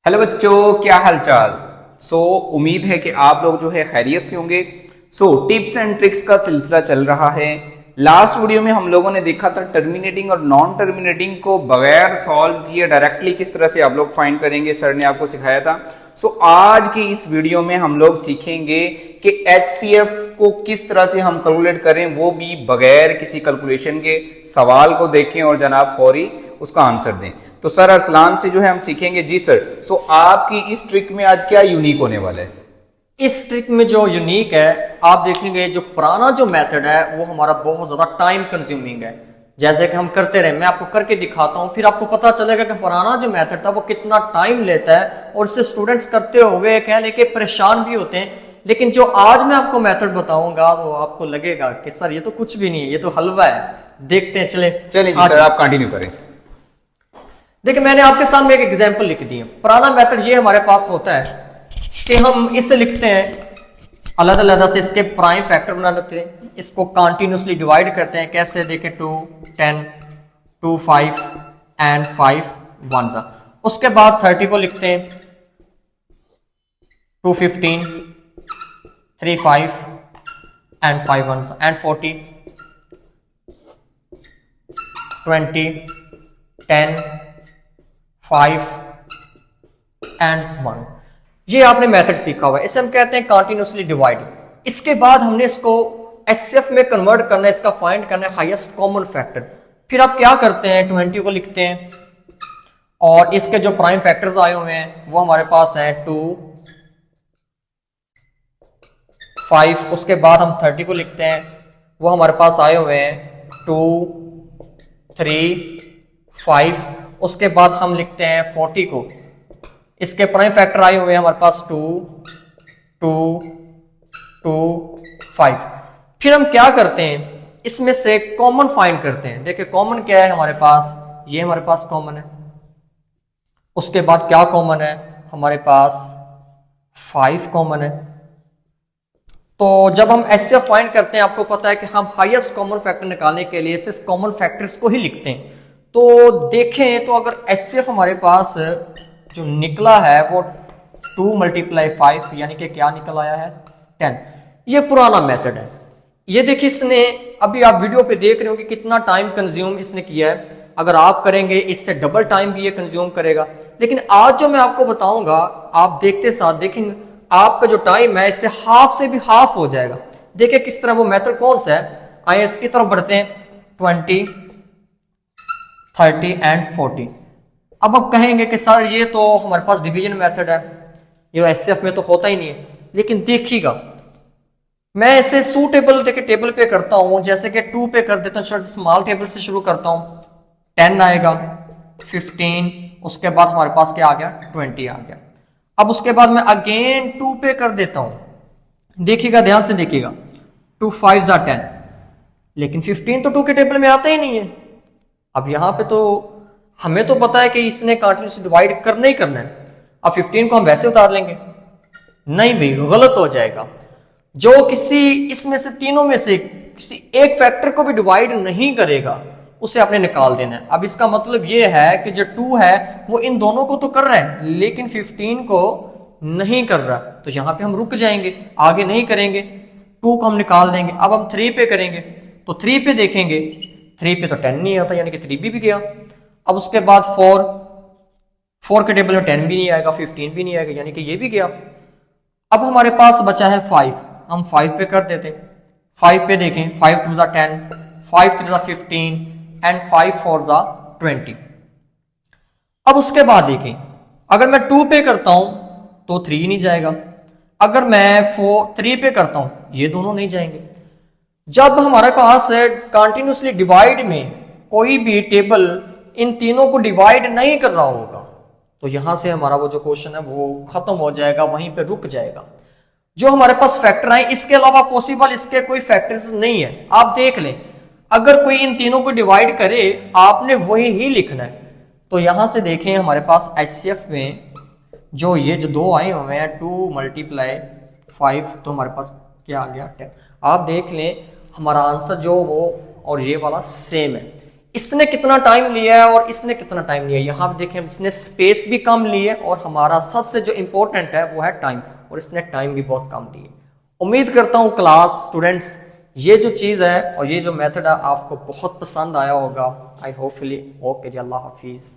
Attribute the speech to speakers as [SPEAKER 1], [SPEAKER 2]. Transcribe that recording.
[SPEAKER 1] Hello बच्चों, क्या हालचाल। उम्मीद है कि आप लोग जो है खैरियत से होंगे। टिप्स एंड ट्रिक्स का सिलसिला चल रहा है। लास्ट वीडियो में हम लोगों ने देखा था टर्मिनेटिंग और नॉन टर्मिनेटिंग को बगैर सॉल्व किए डायरेक्टली किस तरह से आप लोग फाइंड करेंगे, सर ने आपको सिखाया था। आज की इस वीडियो में हम लोग सीखेंगे कि HCF को किस तरह से हम कैलकुलेट करें, वो भी बगैर किसी कैलकुलेशन के। सवाल को देखें और जनाब फौरी उसका आंसर दें। तो सर अरसलान से जो है हम सीखेंगे। जी सर। आपकी इस ट्रिक में आज क्या यूनिक होने वाला है?
[SPEAKER 2] इस ट्रिक में जो यूनिक है, आप देखेंगे जो पुराना जो मेथड है वो हमारा बहुत ज्यादा टाइम कंज्यूमिंग है। जैसे कि हम करते रहे, मैं आपको करके दिखाता हूं, फिर आपको पता चलेगा कि पुराना जो मेथड था वो कितना टाइम लेता है और इससे स्टूडेंट्स करते हुए कह लेके परेशान भी होते हैं। लेकिन जो आज मैं आपको मेथड बताऊंगा वो आपको लगेगा कि सर ये तो कुछ भी नहीं है, ये तो हलवा है। देखते हैं,
[SPEAKER 1] चलिए सर आप कंटिन्यू करें।
[SPEAKER 2] देखिए, मैंने आपके सामने एक एग्जांपल लिख दी है। पुराना मेथड ये हमारे पास होता है कि हम इसे लिखते हैं अलग अलग से, इसके प्राइम फैक्टर बना देते हैं, इसको कंटिन्यूसली डिवाइड करते हैं। कैसे? देखिए 2 10 2 5 एंड 5 1 जा। उसके बाद 30 को लिखते हैं 2 15 3 5 एंड 5 1 जा, एंड 40 20 10 5 एंड 1। ये आपने मेथड सीखा हुआ है, इसे हम कहते हैं कंटिन्यूसली डिवाइड। इसके बाद हमने इसको एचसीएफ में कन्वर्ट करना है, इसका फाइंड करना है हाईएस्ट कॉमन फैक्टर। फिर आप क्या करते हैं, 20 को लिखते हैं और इसके जो प्राइम फैक्टर्स आए हुए हैं वो हमारे पास है 2 5। उसके बाद हम 30 को लिखते हैं, वो हमारे पास आए हुए हैं 2 3 5। उसके बाद हम लिखते हैं 40 को, इसके प्राइम फैक्टर आए हुए हैं हमारे पास 2 2 2 5। फिर हम क्या करते हैं, इसमें से कॉमन फाइंड करते हैं। देखिए कॉमन क्या है हमारे पास, ये हमारे पास कॉमन है। उसके बाद क्या कॉमन है, हमारे पास 5 कॉमन है। तो जब हम एचसीएफ फाइंड करते हैं, आपको पता है कि हम हाईएस्ट कॉमन फैक्टर निकालने के लिए सिर्फ कॉमन फैक्टर्स को ही लिखते हैं। तो देखें तो अगर एचसीएफ हमारे पास जो निकला है वो 2 × 5 यानी कि क्या निकल आया है 10। ये पुराना मेथड है। ये देखिए, इसने अभी आप वीडियो पे देख रहे हो कि कितना टाइम कंज्यूम इसने किया है। अगर आप करेंगे इससे डबल टाइम भी ये कंज्यूम करेगा। लेकिन आज जो मैं आपको बताऊंगा, आप देखते साथ देखेंगे आपका जो टाइम है इससे हाफ से भी हाफ हो जाएगा। देखिए किस तरह वो मेथड कौन सा है, आइए इसकी तरफ बढ़ते हैं। 20 30 एंड 40। अब आप कहेंगे कि सर ये तो हमारे पास डिवीजन मेथड है, ये एचसीएफ में तो होता ही नहीं है। लेकिन देखिएगा, मैं इसे सूटेबल देखिए टेबल पे करता हूं। जैसे कि 2 पे कर देता हूं, स्मॉल टेबल से शुरू करता हूं। 10 आएगा, 15, उसके बाद हमारे पास क्या आ गया 20 आ गया। अब उसके बाद मैं अगेन 2 पे कर देता हूं। देखिएगा, ध्यान से देखिएगा, 2 5 10। लेकिन 15 तो 2 के टेबल में आता ही नहीं है। अब यहां पे तो हमें तो पता है कि इसने कंटिन्यूसली डिवाइड करना ही करना है। अब 15 को हम वैसे उतार लेंगे, नहीं भाई गलत हो जाएगा। जो किसी इसमें से तीनों में से किसी एक फैक्टर को भी डिवाइड नहीं करेगा उसे आपने निकाल देना है। अब इसका मतलब ये है कि जो 2 है वो इन दोनों को तो कर रहा है लेकिन 15 को नहीं कर रहा। तो यहां पे हम रुक जाएंगे, आगे नहीं करेंगे। 2 को हम निकाल देंगे। अब हम 3 पे करेंगे तो 3 पे देखेंगे, 3 पे तो 10 नहीं आता, यानी कि 3 भी गया। अब उसके बाद 4 के टेबल में 10 भी नहीं आएगा, 15 भी नहीं आएगा, यानी कि ये भी गया। अब हमारे पास बचा है 5, हम 5 पे कर देते हैं। 5 पे देखें, 5 2 10, 5 3 15 एंड 5 4 20। अब उसके बाद देखें, अगर मैं 2 पे करता हूं तो 3 नहीं जाएगा। अगर मैं 3 पे करता हूं, ये दोनों नहीं जाएंगे। जब हमारे पास कंटिन्यूसली डिवाइड में कोई भी टेबल इन तीनों को डिवाइड नहीं कर रहा होगा तो यहां से हमारा वो जो क्वेश्चन है वो खत्म हो जाएगा, वहीं पे रुक जाएगा। जो हमारे पास फैक्टर आए, इसके अलावा पॉसिबल इसके कोई फैक्टर्स नहीं है। आप देख लें, अगर कोई इन तीनों को डिवाइड करे आपने वही ही लिखना है। तो यहां से देखें हमारे पास एचसीएफ में जो ये जो 2 आए हुए हैं 2 × 5, तो हमारे पास क्या आ गया 10। आप देख लें हमारा आंसर जो वो और ये वाला सेम है। इसने कितना टाइम लिया है और इसने कितना टाइम लिया है। यहाँ पे देखें इसने स्पेस भी कम ली है और हमारा सबसे जो इंपॉर्टेंट है वो है टाइम, और इसने टाइम भी बहुत कम ली है। उम्मीद करता हूँ क्लास स्टूडेंट्स ये जो चीज़ है और ये जो मेथड है आपको बहुत पसंद आया होगा। आई होपफुली ओके जी, अल्लाह हाफिज़।